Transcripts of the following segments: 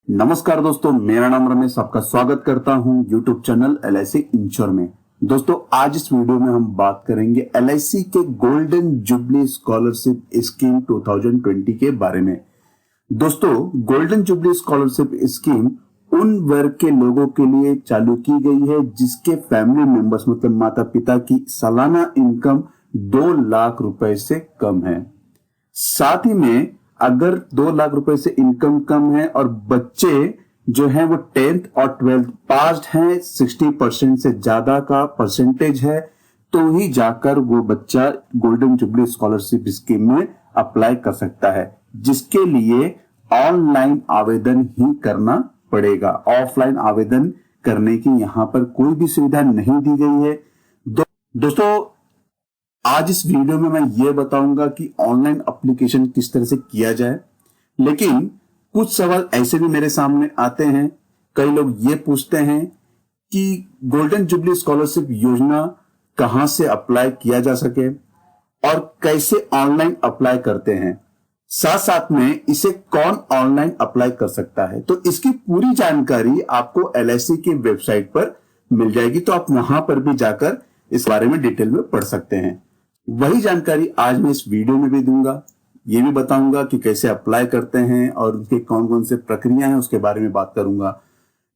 नमस्कार दोस्तों, मेरा नाम रमेश, आपका स्वागत करता हूं यूट्यूब चैनल LIC इंश्योर में। दोस्तों, आज इस वीडियो में हम बात करेंगे LIC के गोल्डन जुबली स्कॉलरशिप स्कीम 2020 के बारे में। दोस्तों, गोल्डन जुबली स्कॉलरशिप स्कीम उन वर्ग के लोगों के लिए चालू की गई है जिसके फैमिली मेंबर्स मतलब माता पिता की सालाना इनकम 2 लाख रुपए से कम है। साथ ही में अगर 2 लाख रुपए से इनकम कम है और बच्चे जो हैं वो 10th और 12th पास्ड हैं, 60% से ज्यादा का परसेंटेज है, तो ही जाकर वो बच्चा गोल्डन जुबली स्कॉलरशिप स्कीम में अप्लाई कर सकता है, जिसके लिए ऑनलाइन आवेदन ही करना पड़ेगा। ऑफलाइन आवेदन करने की यहां पर कोई भी सुविधा नहीं दी गई है। दोस्तों, आज इस वीडियो में मैं ये बताऊंगा कि ऑनलाइन एप्लीकेशन किस तरह से किया जाए, लेकिन कुछ सवाल ऐसे भी मेरे सामने आते हैं। कई लोग ये पूछते हैं कि गोल्डन जुबली स्कॉलरशिप योजना कहां से अप्लाई किया जा सके और कैसे ऑनलाइन अप्लाई करते हैं, साथ साथ में इसे कौन ऑनलाइन अप्लाई कर सकता है। तो इसकी पूरी जानकारी आपको LIC की वेबसाइट पर मिल जाएगी, तो आप वहां पर भी जाकर इस बारे में डिटेल में पढ़ सकते हैं। वही जानकारी आज मैं इस वीडियो में भी दूंगा। ये भी बताऊंगा कि कैसे अप्लाई करते हैं और उनके कौन कौन से प्रक्रिया हैं उसके बारे में बात करूंगा,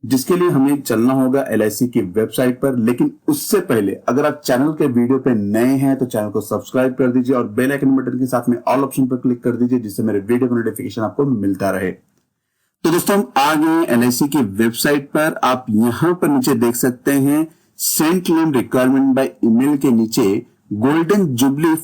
जिसके लिए हमें चलना होगा LIC की वेबसाइट पर। लेकिन उससे पहले अगर आप चैनल के वीडियो पे नए हैं तो चैनल को सब्सक्राइब कर दीजिए और बेल आइकन बटन के साथ में ऑल ऑप्शन पर क्लिक कर दीजिए, जिससे मेरे वीडियो का नोटिफिकेशन आपको मिलता रहे। तो दोस्तों, हम आ गए LIC की वेबसाइट पर। आप यहां पर नीचे देख सकते हैं send claim requirement by email के नीचे गोल्डन जुबली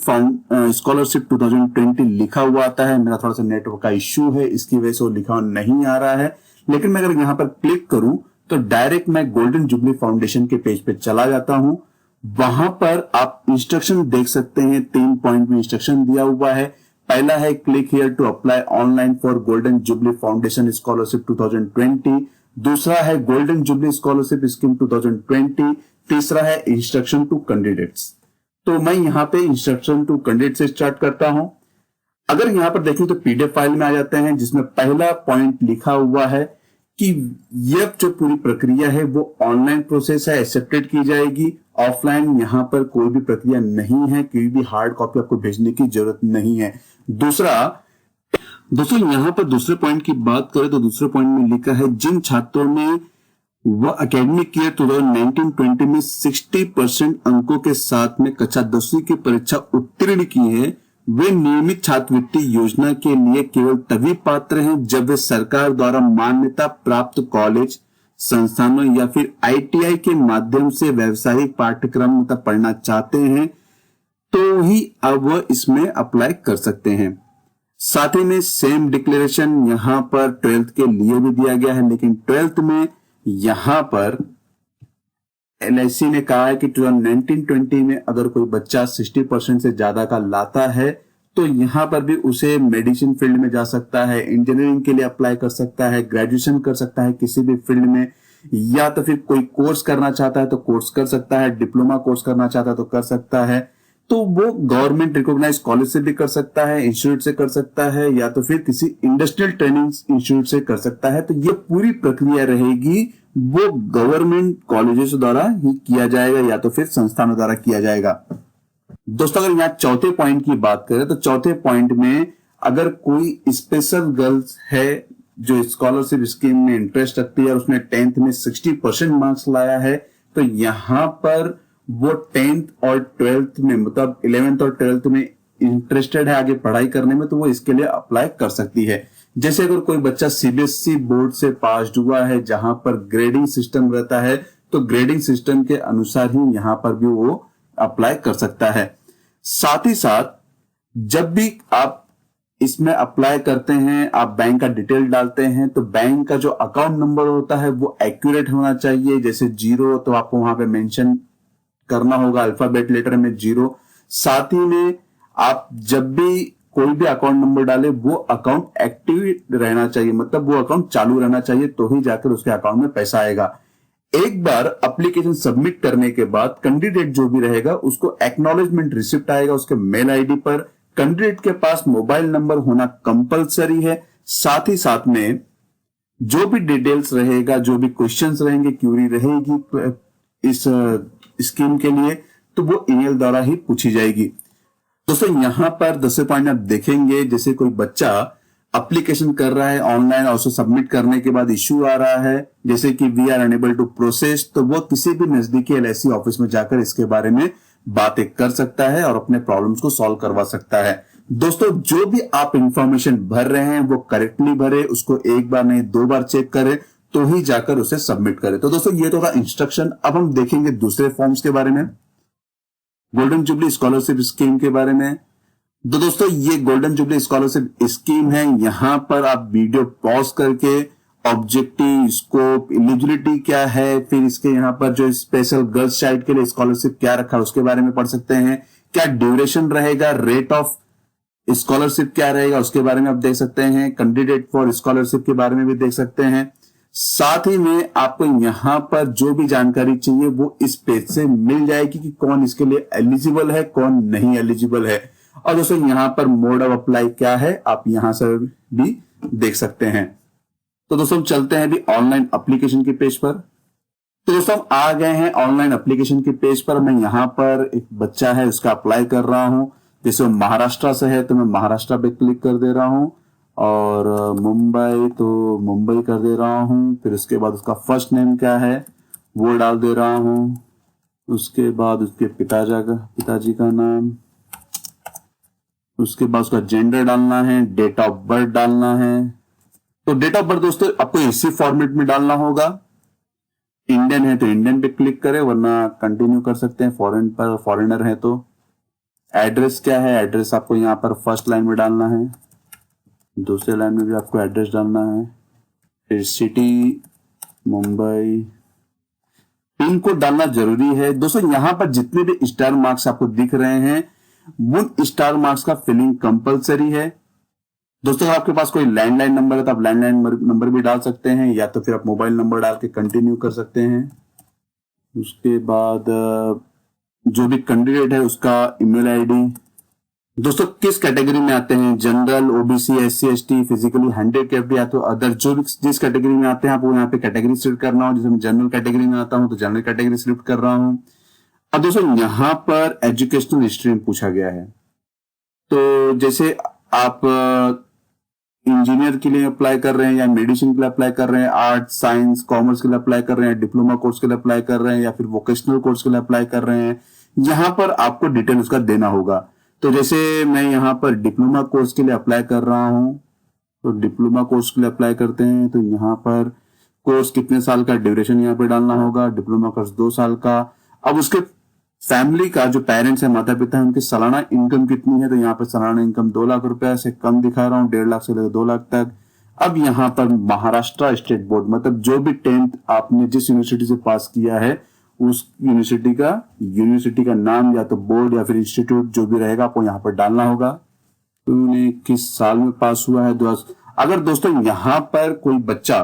स्कॉलरशिप 2020 लिखा हुआ आता है। मेरा थोड़ा सा नेटवर्क का इश्यू है, इसकी वजह से वो लिखा नहीं आ रहा है। लेकिन मैं अगर यहां पर क्लिक करूं तो डायरेक्ट मैं गोल्डन जुबली फाउंडेशन के पेज पे चला जाता हूं। वहां पर आप इंस्ट्रक्शन देख सकते हैं, 3 पॉइंट में इंस्ट्रक्शन दिया हुआ है। पहला है click here to apply online for golden jubilee foundation scholarship 2020। दूसरा है गोल्डन जुबली स्कॉलरशिप स्कीम 2020। तीसरा है इंस्ट्रक्शन टू कैंडिडेट्स। तो मैं यहां पे इंस्ट्रक्शन टू कैंडिडेट से स्टार्ट करता हूं। अगर यहां पर देखें तो PDF फाइल में आ जाते हैं, जिसमें पहला पॉइंट लिखा हुआ है कि यह जो पूरी प्रक्रिया है वो ऑनलाइन प्रोसेस है, एक्सेप्टेड की जाएगी। ऑफलाइन यहां पर कोई भी प्रक्रिया नहीं है, कोई भी हार्ड कॉपी आपको भेजने की जरूरत नहीं है। दोस्तों यहां पर दूसरे पॉइंट की बात करें तो दूसरे पॉइंट में लिखा है जिन छात्रों ने वह एकेडमिक ईयर 2019-20 में 60% अंकों के साथ में कक्षा 10वीं की परीक्षा उत्तीर्ण की है, वे नियमित छात्रवृत्ति योजना के लिए केवल तभी पात्र हैं जब वे सरकार द्वारा मान्यता प्राप्त कॉलेज, संस्थानों या फिर ITI के माध्यम से व्यावसायिक पाठ्यक्रम मतलब पढ़ना चाहते हैं, तो ही अब वह इसमें अप्लाई कर सकते हैं। साथ ही में सेम डिक्लेरेशन यहां पर 12th के लिए भी दिया गया है, लेकिन 12th में यहां पर LIC ने कहा है कि 2019-20 में अगर कोई बच्चा 60% से ज्यादा का लाता है तो यहां पर भी उसे मेडिसिन फील्ड में जा सकता है, इंजीनियरिंग के लिए अप्लाई कर सकता है, ग्रेजुएशन कर सकता है किसी भी फील्ड में, या तो फिर कोई कोर्स करना चाहता है तो कोर्स कर सकता है, डिप्लोमा कोर्स करना चाहता है तो कर सकता है। तो वो गवर्नमेंट रिकॉग्नाइज कॉलेज से भी कर सकता है, इंस्टीट्यूट से कर सकता है, या तो फिर किसी इंडस्ट्रियल ट्रेनिंग इंस्टीट्यूट से कर सकता है। तो ये पूरी प्रक्रिया रहेगी वो गवर्नमेंट कॉलेजेस द्वारा ही किया जाएगा या तो फिर संस्थानों द्वारा किया जाएगा। दोस्तों, अगर यहाँ चौथे पॉइंट की बात करें तो चौथे पॉइंट में अगर कोई स्पेशल गर्ल्स है जो स्कॉलरशिप स्कीम में इंटरेस्ट रखती है और उसने 10th में 60% मार्क्स लाया है, तो यहां पर वो 10th और 12th में मतलब 11th और 12th में इंटरेस्टेड है आगे पढ़ाई करने में, तो वो इसके लिए अप्लाई कर सकती है। जैसे अगर कोई बच्चा CBSE बोर्ड से पास हुआ है जहां पर ग्रेडिंग सिस्टम रहता है, तो ग्रेडिंग सिस्टम के अनुसार ही यहां पर भी वो अप्लाई कर सकता है। साथ ही साथ जब भी आप इसमें अप्लाई करते हैं, आप बैंक का डिटेल डालते हैं, तो बैंक का जो अकाउंट नंबर होता है वो एक्यूरेट होना चाहिए। जैसे 0 तो आपको वहां पे मेंशन करना होगा अल्फाबेट लेटर में 0। साथ ही में आप जब भी कोई भी अकाउंट नंबर डाले वो अकाउंट एक्टिव रहना चाहिए, मतलब वो अकाउंट चालू रहना चाहिए, तो ही जाकर उसके अकाउंट में पैसा आएगा। एक बार एप्लीकेशन सबमिट करने के बाद कैंडिडेट जो भी रहेगा उसको एक्नॉलेजमेंट रिसिप्ट आएगा उसके मेल आईडी पर। कैंडिडेट के पास मोबाइल नंबर होना कंपलसरी है। साथ ही साथ में जो भी डिटेल्स रहेगा, जो भी क्वेश्चंस रहेंगे, क्यूरी रहेगी इस स्कीम के लिए, तो वो ईमेल द्वारा ही पूछी जाएगी। दोस्तों यहाँ पर 10 पॉइंट आप देखेंगे, जैसे कोई बच्चा एप्लीकेशन कर रहा है ऑनलाइन और उसे सबमिट करने के बाद इश्यू आ रहा है, जैसे कि we are unable to process, तो वो किसी भी नजदीकी एलआईसी ऑफिस में जाकर इसके बारे में बातें कर सकता है और अपने प्रॉब्लम्स को सॉल्व करवा सकता है। दोस्तों जो भी आप इंफॉर्मेशन भर रहे हैं वो करेक्टली भरे, उसको एक बार नहीं 2 बार चेक करें, तो ही जाकर उसे सबमिट करें। तो दोस्तों ये तो था इंस्ट्रक्शन। अब हम देखेंगे दूसरे फॉर्म्स के बारे में, गोल्डन जुबली स्कॉलरशिप स्कीम के बारे में। तो दोस्तों ये गोल्डन जुबली स्कॉलरशिप स्कीम है। यहां पर आप वीडियो पॉज करके ऑब्जेक्टिव, स्कोप, एलिजिबिलिटी क्या है, फिर इसके यहाँ पर जो स्पेशल गर्ल्स चाइल्ड के लिए स्कॉलरशिप क्या रखा है उसके बारे में पढ़ सकते हैं। क्या ड्यूरेशन रहेगा, रेट ऑफ स्कॉलरशिप क्या रहेगा उसके बारे में आप देख सकते हैं। कैंडिडेट फॉर स्कॉलरशिप के बारे में भी देख सकते हैं। साथ ही में आपको यहां पर जो भी जानकारी चाहिए वो इस पेज से मिल जाएगी कि कौन इसके लिए एलिजिबल है, कौन नहीं एलिजिबल है। और दोस्तों यहां पर मोड ऑफ अप्लाई क्या है आप यहां से भी देख सकते हैं। तो दोस्तों चलते हैं अभी ऑनलाइन एप्लीकेशन के पेज पर। तो दोस्तों हम आ गए हैं ऑनलाइन एप्लीकेशन के पेज पर। मैं यहां पर एक बच्चा है उसका अप्लाई कर रहा हूं, जैसे महाराष्ट्र से है तो मैं महाराष्ट्र पे क्लिक कर दे रहा हूं, और मुंबई तो मुंबई कर दे रहा हूं। फिर उसके बाद उसका फर्स्ट नेम क्या है वो डाल दे रहा हूं, उसके बाद उसके पिताजी का नाम, उसके बाद उसका जेंडर डालना है, डेट ऑफ बर्थ डालना है। तो डेट ऑफ बर्थ दोस्तों आपको इसी फॉर्मेट में डालना होगा। इंडियन है तो इंडियन पे क्लिक करें, वरना कंटिन्यू कर सकते हैं फॉरेनर है तो। एड्रेस क्या है, एड्रेस आपको यहाँ पर फर्स्ट लाइन में डालना है, दूसरे लाइन में भी आपको एड्रेस डालना है। फिर सिटी मुंबई, पिन कोड डालना जरूरी है। दोस्तों यहाँ पर जितने भी स्टार मार्क्स आपको दिख रहे हैं उन स्टार मार्क्स का फिलिंग कंपलसरी है। दोस्तों आपके पास कोई लैंडलाइन नंबर है तो आप लैंडलाइन नंबर भी डाल सकते हैं, या तो फिर आप मोबाइल नंबर डाल के कंटिन्यू कर सकते हैं। उसके बाद जो भी कैंडिडेट है उसका ईमेल आईडी। दोस्तों किस कैटेगरी में आते हैं, general, OBC, SC, ST, physically handicapped या तो अदर, जो भी जिस कैटेगरी में आते हैं आपको यहाँ पे कैटेगरी सिलेक्ट करना हो। जैसे मैं जनरल कैटेगरी में आता हूँ तो जनरल कैटेगरी सिलेक्ट कर रहा हूँ। अब दोस्तों यहाँ पर एजुकेशनल स्ट्रीम पूछा गया है, तो जैसे आप इंजीनियर के लिए अप्लाई कर रहे हैं या मेडिसिन के लिए अप्लाई कर रहे हैं, आर्ट, साइंस, कॉमर्स के लिए अप्लाई कर रहे हैं, डिप्लोमा कोर्स के लिए अप्लाई कर रहे हैं, या फिर वोकेशनल कोर्स के लिए अप्लाई कर रहे हैं, यहाँ पर आपको डिटेल उसका देना होगा। तो जैसे मैं यहाँ पर डिप्लोमा कोर्स के लिए अप्लाई कर रहा हूँ, तो डिप्लोमा कोर्स के लिए अप्लाई करते हैं तो यहाँ पर कोर्स कितने साल का, ड्यूरेशन यहाँ पे डालना होगा। डिप्लोमा कोर्स 2 साल का। अब उसके फैमिली का जो पेरेंट्स है, माता पिता है, उनकी सालाना इनकम कितनी है, तो यहाँ पर सालाना इनकम 2 लाख रुपए से कम दिखा रहा हूँ, 1.5 लाख से लेकर 2 लाख तक। अब यहाँ पर महाराष्ट्र स्टेट बोर्ड, मतलब जो भी 10th आपने जिस यूनिवर्सिटी से पास किया है उस यूनिवर्सिटी का नाम या तो बोर्ड या फिर इंस्टीट्यूट जो भी रहेगा आपको यहाँ पर डालना होगा। तो उन्हें किस साल में पास हुआ है। अगर दोस्तों यहाँ पर कोई बच्चा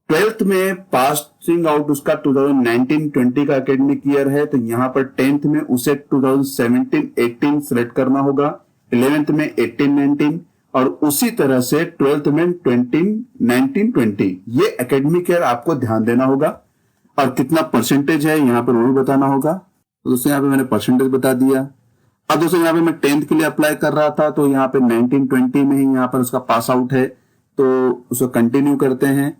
12th में पासिंग आउट उसका 2019-20 का एकेडमिक ईयर है तो यहाँ पर 10th में उसे 2017-18 सेलेक्ट करना होगा, 11th में 18-19 और उसी तरह से 12th में 19-20 ये एकेडमिक ईयर आपको ध्यान देना होगा। और कितना परसेंटेज है यहाँ पर वो भी बताना होगा। तो दोस्तों यहाँ पे मैंने परसेंटेज बता दिया। अब दोस्तों यहाँ पे मैं 10th के लिए अप्लाई कर रहा था तो यहाँ पे 19-20 में ही यहाँ पर उसका पास आउट है, तो उसको कंटिन्यू करते हैं।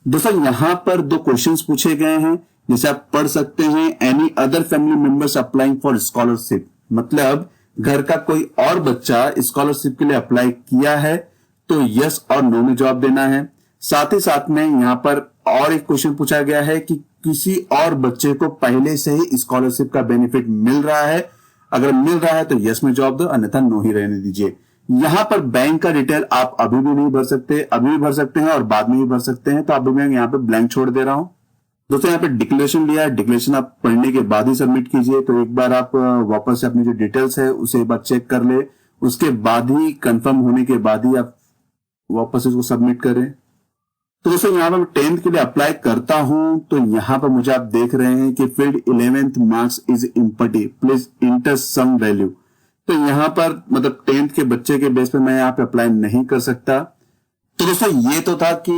दोस्तों यहाँ पर 2 क्वेश्चंस पूछे गए हैं, जैसे आप पढ़ सकते हैं, any other family members applying for scholarship, मतलब घर का कोई और बच्चा स्कॉलरशिप के लिए अप्लाई किया है तो यस और नो में जवाब देना है। साथ ही साथ में यहाँ पर और एक क्वेश्चन पूछा गया है कि किसी और बच्चे को पहले से ही स्कॉलरशिप का बेनिफिट मिल रहा है, अगर मिल रहा है तो यस में जवाब दो, अन्यथा नो ही रहने दीजिए। यहाँ पर बैंक का डिटेल आप अभी भी नहीं भर सकते, अभी भी भर सकते हैं और बाद में भी भर सकते हैं, तो अभी मैं यहाँ पे ब्लैंक छोड़ दे रहा हूं। दोस्तों यहाँ पे डिक्लेरेशन लिया है, डिक्लेरेशन आप पढ़ने के बाद ही सबमिट कीजिए। तो एक बार आप वापस से अपनी जो डिटेल्स है उसे एक बार चेक कर ले, उसके बाद ही कंफर्म होने के बाद ही आप वापस इसको सबमिट करें। तो दोस्तों यहाँ पर मैं 10th के लिए अप्लाई करता हूं तो यहाँ पर मुझे आप देख रहे हैं कि field 11th marks is empty, please enter some value. तो यहाँ पर मतलब 10th के बच्चे के बेस पे मैं यहाँ पे अप्लाई नहीं कर सकता। तो दोस्तों ये तो था कि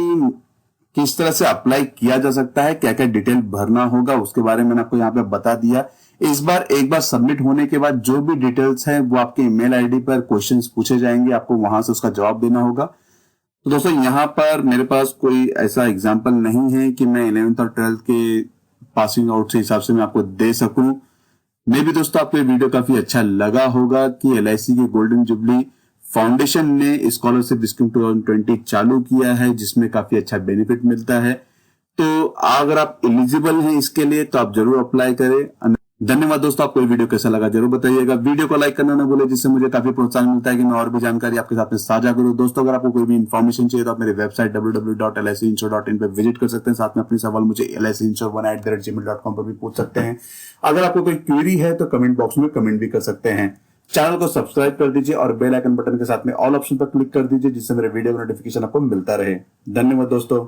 किस तरह से अप्लाई किया जा सकता है, क्या क्या डिटेल भरना होगा, उसके बारे में मैंने आपको यहाँ पे बता दिया। इस बार एक बार सबमिट होने के बाद जो भी डिटेल्स है वो आपके ईमेल आईडी पर क्वेश्चंस पूछे जाएंगे, आपको वहां से उसका जवाब देना होगा। तो दोस्तों यहाँ पर मेरे पास कोई ऐसा एग्जाम्पल नहीं है कि मैं 11th और 12th के पासिंग आउट से हिसाब से मैं आपको दे सकूं। मे भी दोस्तों आपको ये वीडियो काफी अच्छा लगा होगा कि LIC के गोल्डन जुबली फाउंडेशन ने स्कॉलरशिप स्कीम 2020 चालू किया है, जिसमें काफी अच्छा बेनिफिट मिलता है। तो अगर आप एलिजिबल हैं इसके लिए तो आप जरूर अप्लाई करें। धन्यवाद दोस्तों, आपको ये वीडियो कैसा लगा जरूर बताइएगा। वीडियो को लाइक करना ना भूले, जिससे मुझे काफी प्रोत्साहन मिलता है कि मैं और भी जानकारी आपके साथ में साझा करूं। दोस्तों अगर आपको कोई भी इन्फॉर्मेशन चाहिए तो आप मेरे वेबसाइट www.licinsure.in पे विजिट कर सकते हैं। साथ में अपनी सवाल मुझे licinsure1@gmail.com पर भी पूछ सकते हैं। अगर आपको कोई क्वेरी है तो कमेंट बॉक्स में कमेंट भी कर सकते हैं। चैनल को सब्सक्राइब कर दीजिए और बेल आइकन बटन के साथ में ऑल ऑप्शन पर क्लिक कर दीजिए, जिससे मेरे वीडियो का नोटिफिकेशन आपको मिलता रहे। धन्यवाद दोस्तों।